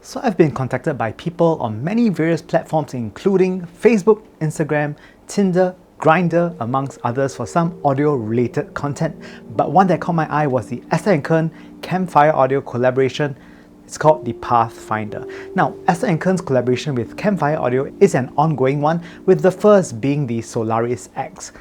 So I've been contacted by people on many various platforms including Facebook, Instagram, Tinder, Grindr, amongst others for some audio related content. But one that caught my eye was the Astel&Kern Campfire audio collaboration. It's called the Pathfinder. Now, Astel&Kern's collaboration with Campfire Audio is an ongoing one, with the first being the Solaris X.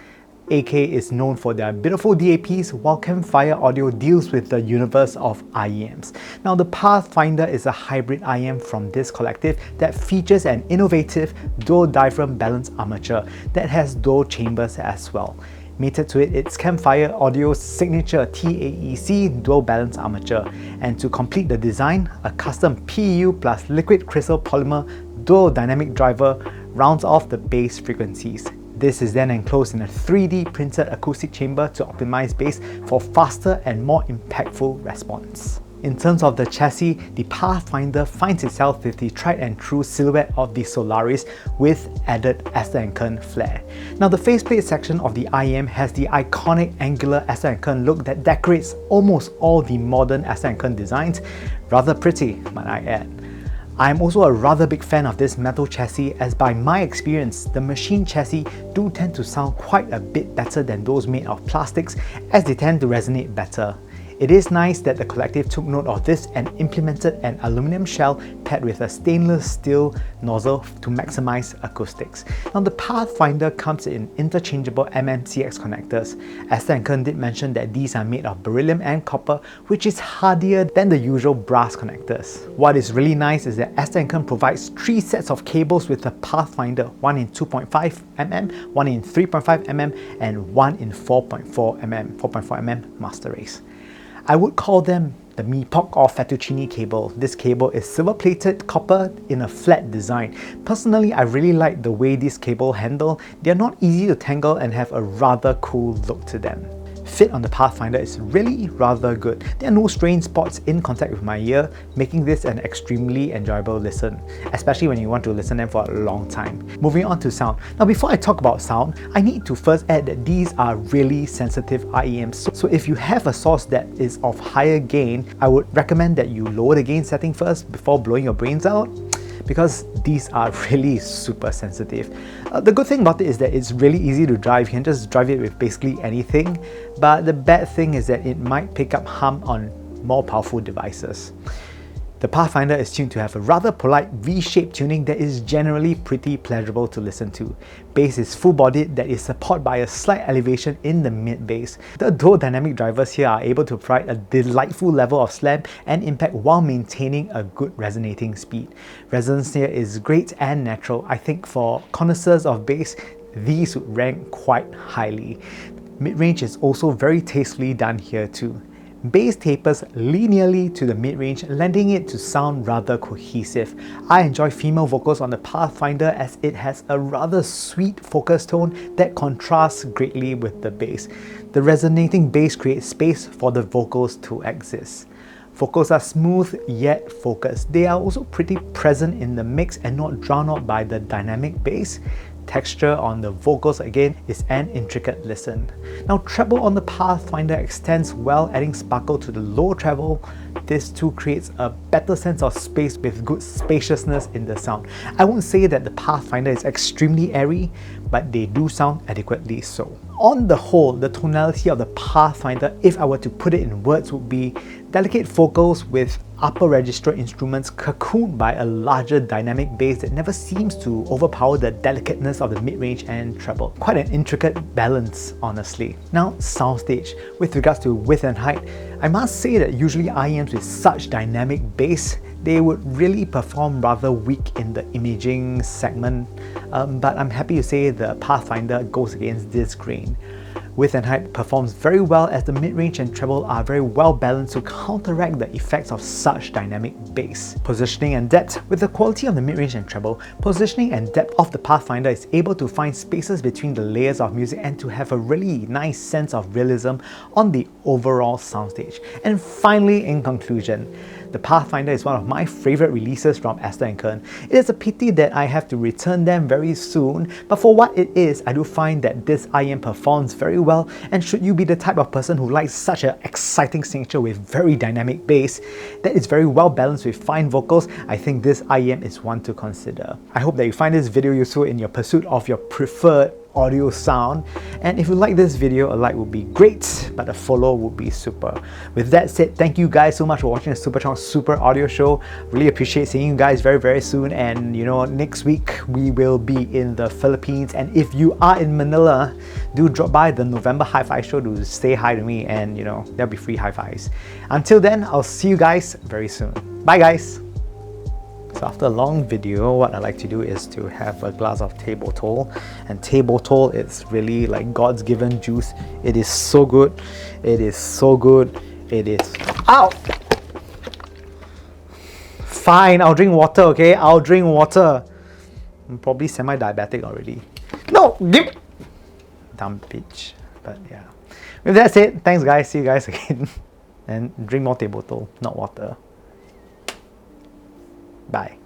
AK is known for their beautiful DAPs, while Campfire Audio deals with the universe of IEMs. Now, the Pathfinder is a hybrid IEM from this collective that features an innovative dual diaphragm balanced armature that has dual chambers as well. Mated to it, it's Campfire Audio's signature TAEC dual balance armature, and to complete the design, a custom PEU plus liquid crystal polymer dual dynamic driver rounds off the bass frequencies. This is then enclosed in a 3D printed acoustic chamber to optimize bass for faster and more impactful response. In terms of the chassis, the Pathfinder finds itself with the tried and true silhouette of the Solaris with added Astel&Kern flair. Now, the faceplate section of the IEM has the iconic angular Astel&Kern look that decorates almost all the modern Astel&Kern designs. Rather pretty, might I add. I'm also a rather big fan of this metal chassis, as by my experience, the machine chassis do tend to sound quite a bit better than those made of plastics, as they tend to resonate better. It is nice that the collective took note of this and implemented an aluminum shell paired with a stainless steel nozzle to maximize acoustics. Now, the Pathfinder comes in interchangeable MMCX connectors. Astel&Kern did mention that these are made of beryllium and copper, which is hardier than the usual brass connectors. What is really nice is that Astel&Kern provides 3 sets of cables with the Pathfinder, one in 2.5mm, one in 3.5mm, and one in 4.4mm master race. I would call them the Meepock or Fettuccine cable. This cable is silver-plated copper in a flat design. Personally, I really like the way these cables handle. They are not easy to tangle and have a rather cool look to them. Fit on the Pathfinder is really rather good. There are no strain spots in contact with my ear, making this an extremely enjoyable listen, especially when you want to listen to them for a long time. Moving on to sound. Now, before I talk about sound, I need to first add that these are really sensitive IEMs. So if you have a source that is of higher gain, I would recommend that you lower the gain setting first before blowing your brains out, because these are really super sensitive. The good thing about it is that it's really easy to drive. You can just drive it with basically anything, but the bad thing is that it might pick up hum on more powerful devices. The Pathfinder is tuned to have a rather polite V-shaped tuning that is generally pretty pleasurable to listen to. Bass is full-bodied that is supported by a slight elevation in the mid-bass. The dual dynamic drivers here are able to provide a delightful level of slam and impact while maintaining a good resonating speed. Resonance here is great and natural. I think for connoisseurs of bass, these would rank quite highly. Mid-range is also very tastefully done here too. Bass tapers linearly to the mid-range, lending it to sound rather cohesive. I enjoy female vocals on the Pathfinder as it has a rather sweet focus tone that contrasts greatly with the bass. The resonating bass creates space for the vocals to exist. Vocals are smooth yet focused. They are also pretty present in the mix and not drowned out by the dynamic bass. Texture on the vocals again is an intricate listen. Now, treble on the Pathfinder extends well, adding sparkle to the low treble. This too creates a better sense of space with good spaciousness in the sound. I won't say that the Pathfinder is extremely airy, but they do sound adequately so. On the whole, the tonality of the Pathfinder, if I were to put it in words, would be delicate vocals with upper register instruments cocooned by a larger dynamic bass that never seems to overpower the delicateness of the mid-range and treble. Quite an intricate balance, honestly. Now, Soundstage. With regards to width and height, I must say that usually IEMs with such dynamic bass, they would really perform rather weak in the imaging segment, but I'm happy to say the Pathfinder goes against this grain. Width and height performs very well as the mid-range and treble are very well balanced to counteract the effects of such dynamic bass. Positioning and depth. With the quality of the mid-range and treble, positioning and depth of the Pathfinder is able to find spaces between the layers of music and to have a really nice sense of realism on the overall soundstage. And finally, in conclusion, The Pathfinder is one of my favorite releases from Astel&Kern. It is a pity that I have to return them very soon, but for what it is, I do find that this IM performs very well, and should you be the type of person who likes such an exciting signature with very dynamic bass that is very well balanced with fine vocals, I think this IM is one to consider. I hope that you find this video useful in your pursuit of your preferred audio sound, and if you like this video, a like would be great, but a follow would be super. With that said, thank you guys so much for watching the Super Audio Show. Really appreciate seeing you guys very soon, and you know, next week we will be in the Philippines, and if you are in Manila, do drop by the November Hi-Fi show to say hi to me, and you know, there'll be free hi-fis. Until then, I'll see you guys very soon. Bye guys! So after a long video, what I like to do is to have a glass of table tol, and table tol is really like God's given juice. It is so good. It is so good. It is... Ow! Fine, I'll drink water, okay? I'll drink water. I'm probably semi-diabetic already. No! Give... Dumb bitch. But yeah. With that said, thanks guys. See you guys again. And drink more table tol, not water. Bye.